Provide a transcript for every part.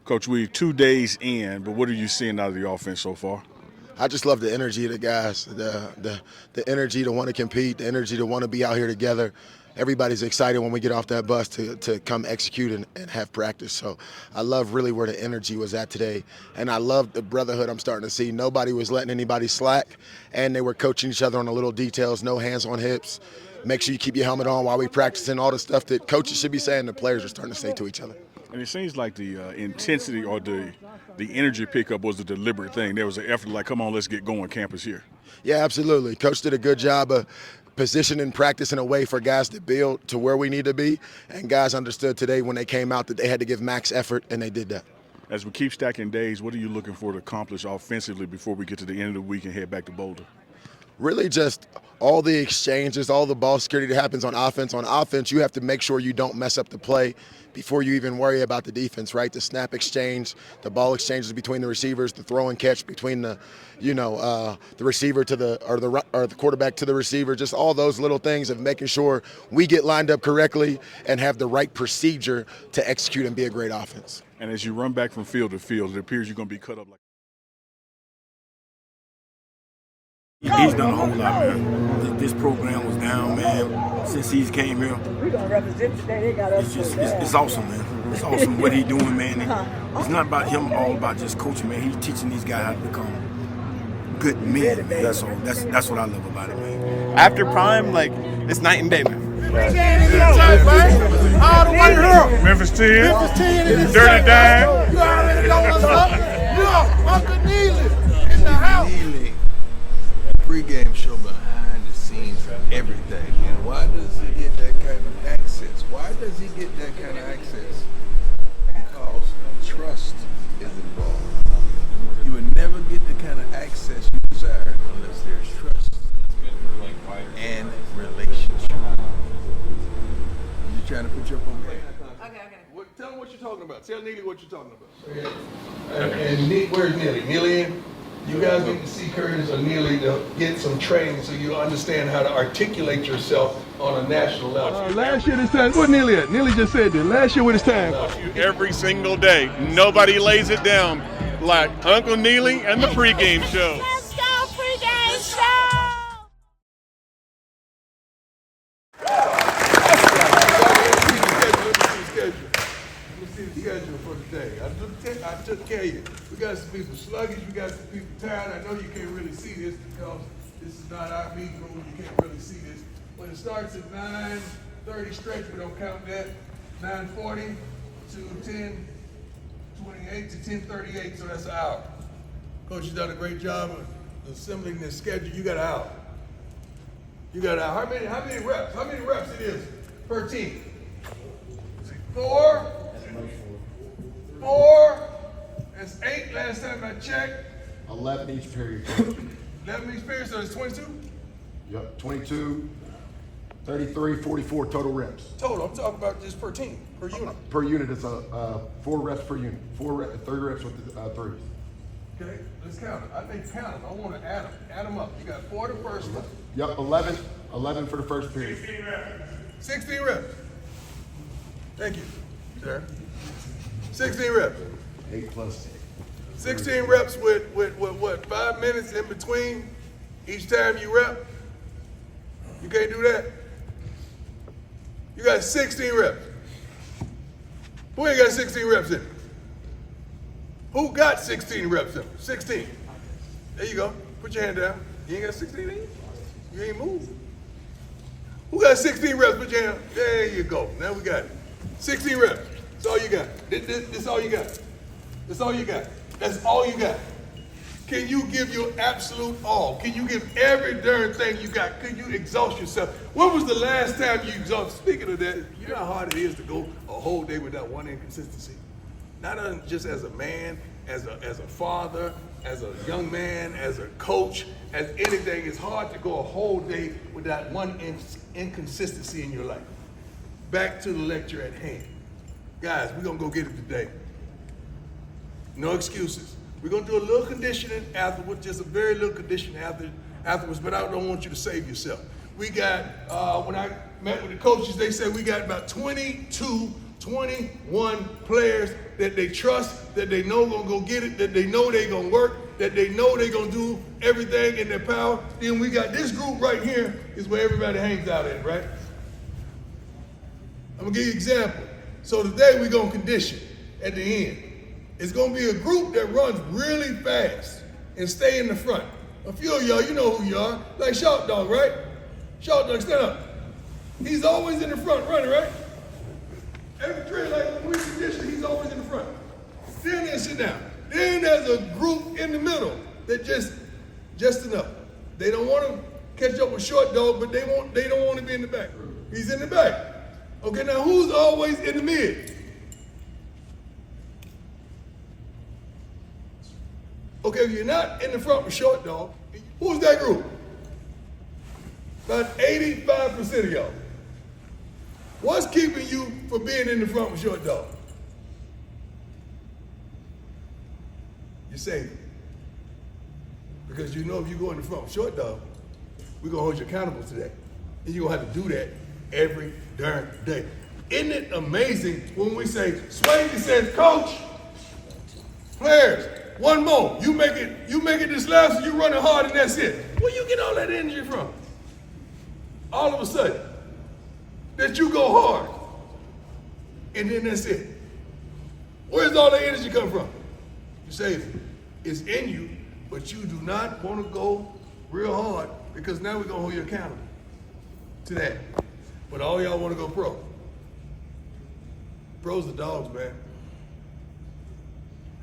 Coach, we 2 days in, but what are you seeing out of the offense so far? I just love the energy of the guys, the energy to want to compete, the energy to want to be out here together. Everybody's excited when we get off that bus to come execute and have practice. So I love really where the energy was at today. And I love the brotherhood I'm starting to see. Nobody was letting anybody slack, and they were coaching each other on the little details, no hands on hips. Make sure you keep your helmet on while we practicing, all the stuff that coaches should be saying, the players are starting to say to each other. And it seems like the intensity or the energy pickup was a deliberate thing. There was an effort like, come on, let's get going, campus here. Yeah, absolutely. Coach did a good job of positioning practice in a way for guys to build to where we need to be. And guys understood today when they came out that they had to give max effort, and they did that. As we keep stacking days, what are you looking for to accomplish offensively before we get to the end of the week and head back to Boulder? Really just all the exchanges, all the ball security that happens on offense. On offense, you have to make sure you don't mess up the play before you even worry about the defense, right? The snap exchange, the ball exchanges between the receivers, the throw and catch between the receiver to the quarterback to the receiver, just all those little things of making sure we get lined up correctly and have the right procedure to execute and be a great offense. And as you run back from field to field, it appears you're going to be cut up like. He's done a whole lot, man. This program was down, man, since he's came here. It's awesome, man. It's awesome what he's doing, man. It's not about him, all about just coaching, man. He's teaching these guys how to become good men, man. So that's what I love about it, man. After prime, like, it's night and day, man. All the way here. Memphis 10, Memphis 10 in the Dirty Dime. You already know what's up. Look, Uncle Neely in the house. Neely, pregame show behind the scenes of everything. And why does he get that kind of access? Why does he get that kind of access? Because trust is involved. You would never get the kind of access you desire unless there's trust and relationship. You trying to put your phone back? Okay. Tell him what you're talking about. Tell Neely what you're talking about. And where's Neely? Neely in? You guys need to see Curtis or Neely to get some training so you understand how to articulate yourself on a national level. Last year this time, what Neely at? Neely just said that. Last year with his time. Every single day. Nobody lays it down like Uncle Neely and the pregame show. Let's go, pregame show! Schedule for today. I took care of you. We got some people sluggish, we got some people tired. I know you can't really see this because this is not our meeting room. You can't really see this. When it starts at 9:30 stretch, we don't count that. 9:40 to 10:28 to 10:38, so that's an hour. Coach has done a great job of assembling this schedule. You got an hour. You got an hour. How many reps? How many reps it is per team? 4. That's 8 last time I checked. 11 each period. 11 each period, so it's 22? Yep, 22, 33, 44 total reps. Total, I'm talking about just per team, per unit. Per unit is 4 reps per unit. 30 reps with the threes. Okay, let's count it. I think count them. I want to add them. Add them up. You got 4 the first one. Yep, 11 for the first period. 16 reps. 16 reps. Thank you, sir. 16 reps. 8 plus. 16 reps with what, 5 minutes in between each time you rep? You can't do that? You got 16 reps. Who ain't got 16 reps in? Who got 16 reps in? 16. There you go. Put your hand down. You ain't got 16 in you? You ain't moved. Who got 16 reps? Put your hand. There you go. Now we got it. 16 reps. That's all you got. This all you got. That's all you got. That's all you got. Can you give your absolute all? Can you give every darn thing you got? Can you exhaust yourself? When was the last time you exhausted? Speaking of that, you know how hard it is to go a whole day without one inconsistency? Not just as a man, as a father, as a young man, as a coach, as anything. It's hard to go a whole day without one inconsistency in your life. Back to the lecture at hand. Guys, we're going to go get it today. No excuses. We're going to do a little conditioning afterwards, just a very little conditioning afterwards, but I don't want you to save yourself. We got, when I met with the coaches, they said we got about 21 players that they trust, that they know gonna go get it, that they know they gonna work, that they know they gonna do everything in their power. Then we got this group right here is where everybody hangs out at, right? I'm gonna give you an example. So today we're gonna condition at the end. It's gonna be a group that runs really fast and stay in the front. A few of y'all, you know who you are, like Sharp Dog, right? Sharp Dog, stand up. He's always in the front running, right? Every drill, like when we condition, he's always in the front. Then they sit down. Then there's a group in the middle that just enough. They don't want to catch up with Short Dog, but they don't want to be in the back. He's in the back. Okay, now who's always in the mid? Okay, if you're not in the front with Short Dog, who's that group? About 85% of y'all. What's keeping you from being in the front with Short Dog? You're safe. Because you know if you go in the front with Short Dog, we're going to hold you accountable to that. And you're going to have to do that every darn day. Isn't it amazing when we say, Swayze says, Coach, players, one more. You make it this last, you running hard and that's it. Where you get all that energy from? All of a sudden, that you go hard, and then that's it. Where's all the energy come from? You say it's in you, but you do not want to go real hard because now we're going to hold you accountable to that. But all y'all want to go pro. Pros are dogs, man.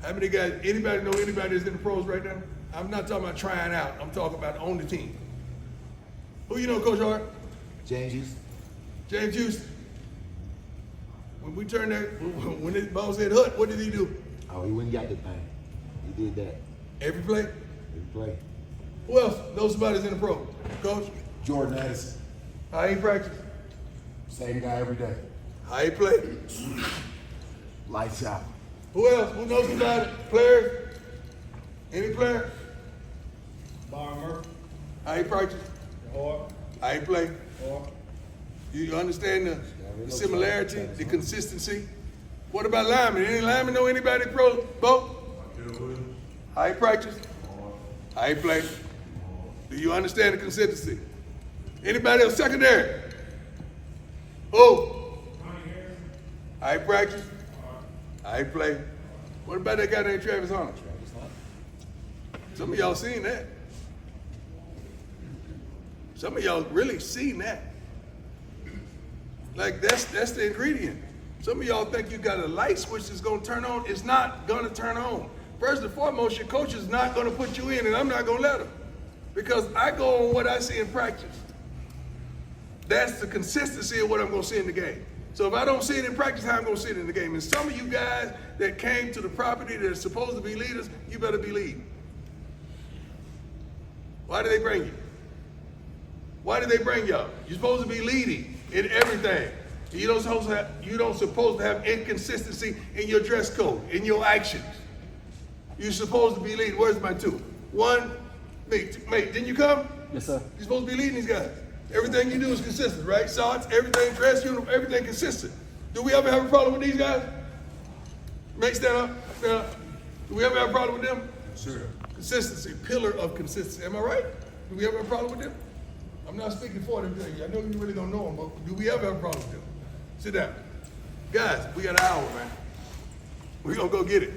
How many guys, anybody know anybody that's in the pros right now? I'm not talking about trying out. I'm talking about on the team. Who you know, Coach Hart? James Houston. James Houston. When we turned that, when this ball said hut, what did he do? Oh, he went and got the thing. He did that. Every play? Every play. Who else knows somebody's in the pro? Coach? Jordan Addison. How he practice? Same guy every day. How he play? Lights out. Who else? Who knows somebody? Players? Any player? Barmer. How he practice? Hard. How he play? Hard. You understand the similarity, the consistency? What about linemen? Any linemen know anybody pro? Bo? How he practice? How he play? Do you understand the consistency? Anybody else secondary? Who? How he practice? How he play? What about that guy named Travis Hunter? Some of y'all seen that. Some of y'all really seen that. Like that's the ingredient. Some of y'all think you got a light switch that's gonna turn on. It's not gonna turn on. First and foremost, your coach is not gonna put you in, and I'm not gonna let him. Because I go on what I see in practice. That's the consistency of what I'm gonna see in the game. So if I don't see it in practice, how I'm gonna see it in the game? And some of you guys that came to the property that are supposed to be leaders, you better be leading. Why did they bring you? Why did they bring y'all? You're supposed to be leading in everything. You don't supposed to have inconsistency in your dress code, in your actions. You're supposed to be leading. Where's my two? One, mate, didn't you come? Yes, sir. You're supposed to be leading these guys. Everything you do is consistent, right? Socks, everything, dress, uniform, everything consistent. Do we ever have a problem with these guys? Make stand up, stand up. Do we ever have a problem with them? Sure. Consistency, pillar of consistency. Am I right? Do we ever have a problem with them? I'm not speaking for them. I know you really don't know them, but do we ever have a problem with them? Sit down. Guys, we got an hour, man. We're going to go get it.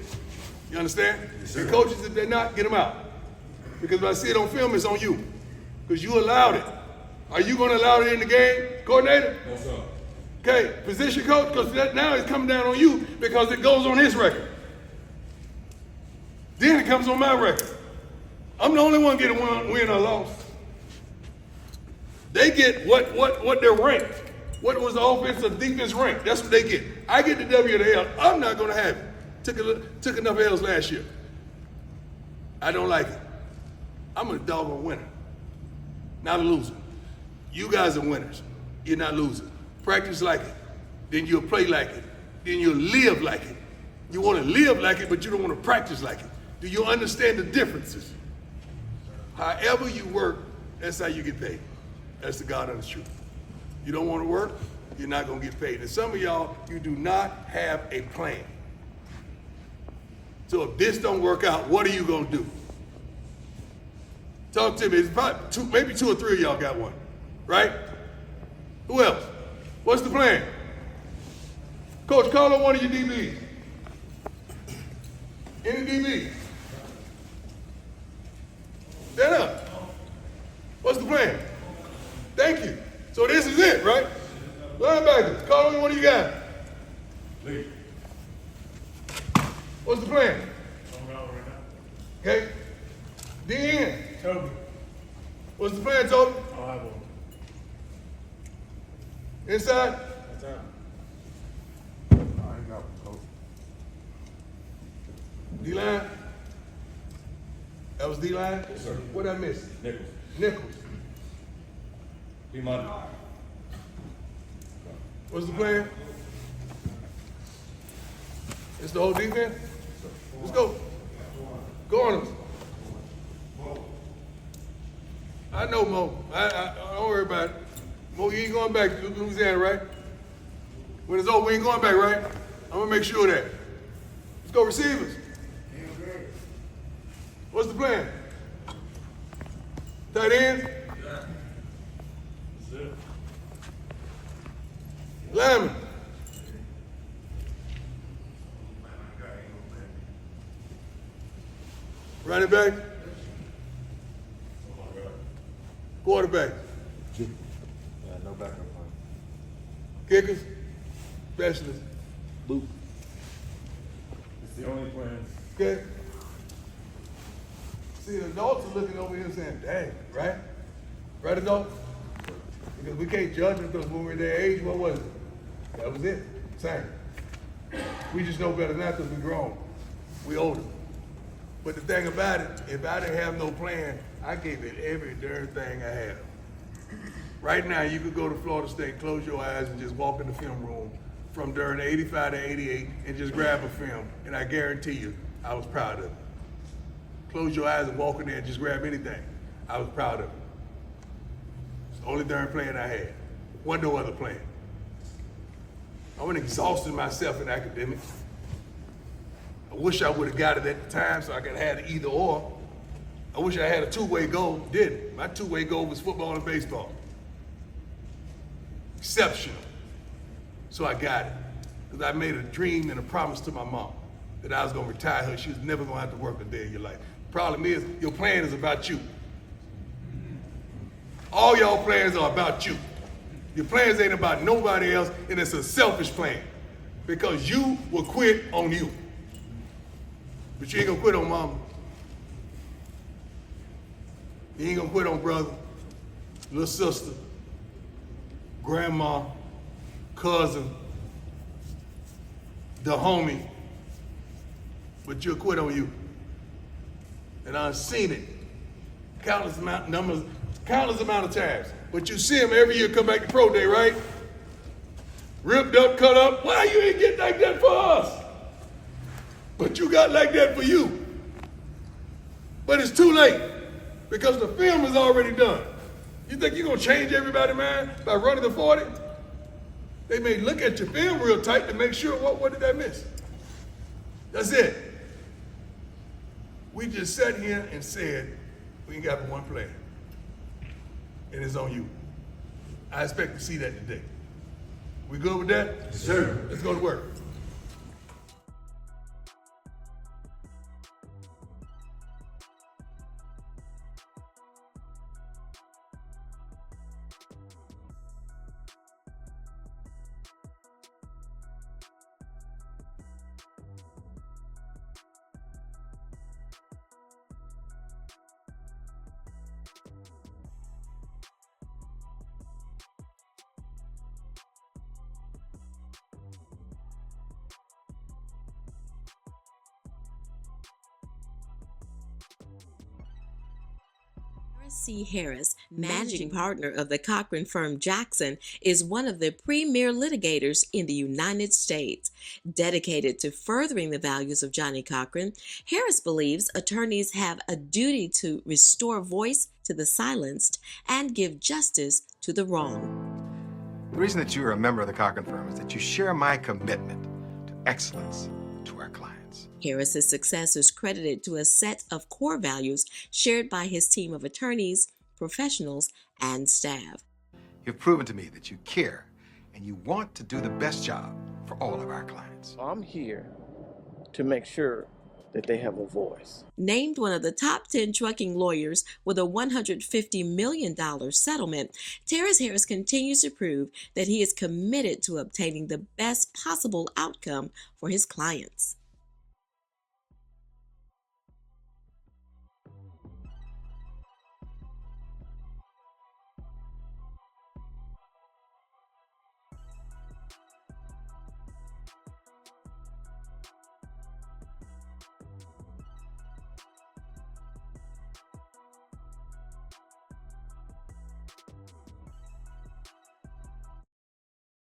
You understand? Yes, the coaches, if they're not, get them out. Because if I see it on film, it's on you. Because you allowed it. Are you going to allow it in the game, coordinator? No, sir. Okay, position coach, because now it's coming down on you because it goes on his record. Then it comes on my record. I'm the only one getting win or loss. They get what they're ranked. What was the offense or defense ranked? That's what they get. I get the W or the L. I'm not going to have it. Took enough L's last year. I don't like it. I'm a doggone winner, not a loser. You guys are winners. You're not losers. Practice like it. Then you'll play like it. Then you'll live like it. You want to live like it, but you don't want to practice like it. Do you understand the differences? However you work, that's how you get paid. That's the God honest truth. You don't want to work, you're not going to get paid. And some of y'all, you do not have a plan. So if this don't work out, what are you gonna do? Talk to me. It's probably maybe two or three of y'all got one, right? Who else? What's the plan? Coach, call on one of your DBs. Any DB? Stand up. What's the plan? Thank you. So this is it, right? Linebackers, call on one of you guys. Lead. What's the plan? Okay. DN. Toby. What's the plan, Toby? I'll have one. Inside? That's out. D-line? That was D-line? Yes, sir. What did I miss? Nichols. Nichols. D-Money. What's the plan? It's the whole defense? Let's go. Go on them. I know Mo. I don't worry about it. Mo, you ain't going back to Louisiana, right? When it's over, we ain't going back, right? I'm gonna make sure of that. Let's go receivers. What's the plan? Tight ends? That's it. Lineman. Running back? Quarterback? Yeah, no backup plan. Kickers? Specialists? Luke. It's the only plan. Okay? See, the adults are looking over here saying, dang, right? Right, adults? Because we can't judge them because when we were their age, what was it? That was it. Same. We just know better now because we're grown. We older. But the thing about it, if I didn't have no plan, I gave it every darn thing I had. Right now, you could go to Florida State, close your eyes, and just walk in the film room from during 85 to 88 and just grab a film. And I guarantee you, I was proud of it. Close your eyes and walk in there and just grab anything. I was proud of it. It's the only darn plan I had. Wasn't no other plan. I wasn't exhausting myself in academics. I wish I would have got it at the time so I could have had it either or. I wish I had a two-way goal, didn't. My two-way goal was football and baseball. Exceptional. So I got it. Because I made a dream and a promise to my mom that I was gonna retire her. She was never gonna have to work a day in your life. Problem is, your plan is about you. All y'all plans are about you. Your plans ain't about nobody else, and it's a selfish plan. Because you will quit on you. But you ain't gonna quit on mama. You ain't gonna quit on brother, little sister, grandma, cousin, the homie, but you'll quit on you. And I've seen it countless amount of times. But you see him every year come back to pro day, right? Ripped up, cut up. Why you ain't getting like that for us? But you got like that for you. But it's too late because the film is already done. You think you're gonna change everybody's mind by running the 40? They may look at your film real tight to make sure what did I miss? That's it. We just sat here and said, we ain't got but one plan. And it's on you. I expect to see that today. We good with that? Yes, sir. Let's go to work. C. Harris, managing partner of the Cochran firm Jackson, is one of the premier litigators in the United States. Dedicated to furthering the values of Johnnie Cochran, Harris believes attorneys have a duty to restore voice to the silenced and give justice to the wronged. The reason that you are a member of the Cochran firm is that you share my commitment to excellence to our clients. Harris's success is credited to a set of core values shared by his team of attorneys, professionals, and staff. You've proven to me that you care and you want to do the best job for all of our clients. I'm here to make sure that they have a voice. Named one of the top 10 trucking lawyers with a $150 million settlement, Terrence Harris continues to prove that he is committed to obtaining the best possible outcome for his clients.